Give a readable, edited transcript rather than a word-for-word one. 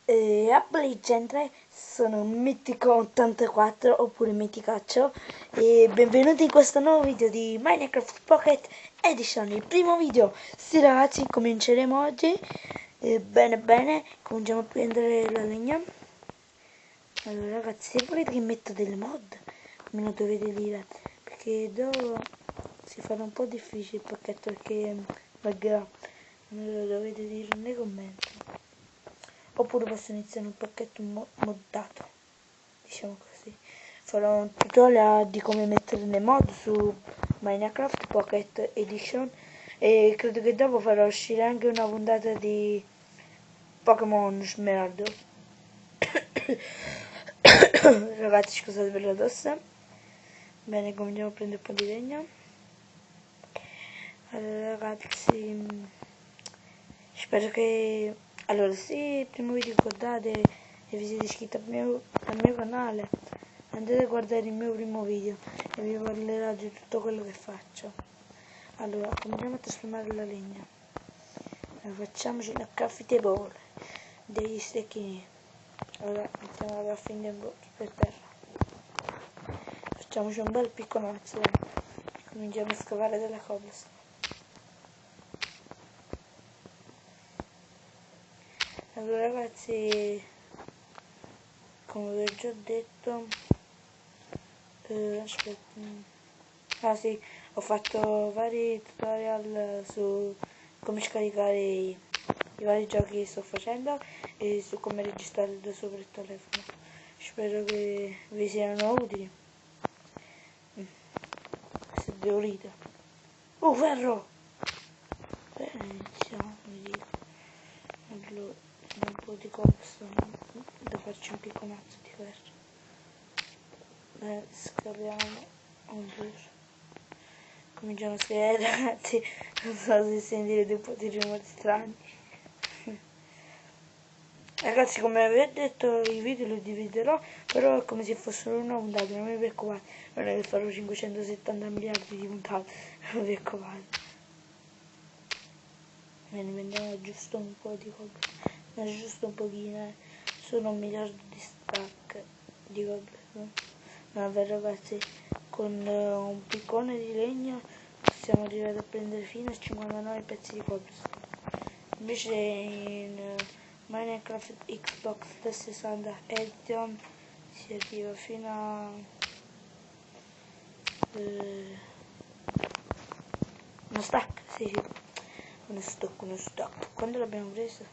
Apple Gen 3 sono Mitico84 oppure Miticaccio e benvenuti in questo nuovo video di Minecraft Pocket Edition, il primo video. Sì ragazzi, cominceremo oggi. Bene, cominciamo a prendere la legna. Allora ragazzi, se volete che metto delle mod me lo dovete dire, perché dopo si farà un po' difficile il pacchetto perché laggerà. Me lo dovete dire nei commenti. Oppure posso iniziare un pacchetto moddato, diciamo così. Farò un tutorial di come mettere le mod su Minecraft Pocket Edition e credo che dopo farò uscire anche una puntata di Pokémon Smeraldo. Ragazzi, scusate per la tosse. Bene, cominciamo a prendere un po' di legna. Allora ragazzi, spero che... Allora, se il primo video ricordate e vi siete iscritti al mio canale, andate a guardare il mio primo video e vi parlerò di tutto quello che faccio. Allora, cominciamo a trasformare la legna. Allora, facciamoci una caffettable degli stecchini. Allora, mettiamo la caffettable per terra. Facciamoci un bel picconazzo. Cominciamo a scavare della cobblestone. Allora ragazzi, come vi ho già detto, aspetta, sì, ho fatto vari tutorial su come scaricare i vari giochi che sto facendo e su come registrare da sopra il telefono. Spero che vi siano utili. Se devo ridere. Oh, ferro! Bene, iniziamo, vediamo. Allora, un po' di cobblestone da farci un picconazzo di ferro. Scaviamo un due. Cominciamo a scrivere ragazzi, non so se sentirete un po' di rumori strani. Ragazzi, come vi ho detto, i video li dividerò, però è come se fossero una puntata, non vi preoccupate, non è che farò 570 miliardi di puntate, non vi preoccupate. Bene, prendiamo giusto un po' di cobblestone, giusto un pochino, sono 1 miliardo di stack di cobblestone. Vabbè ragazzi, con un piccone di legno siamo arrivati a prendere fino a 59 pezzi di cobblestone. Invece in Minecraft Xbox 360 Edition si arriva fino a uno stack, sì, uno stack. Quando l'abbiamo preso?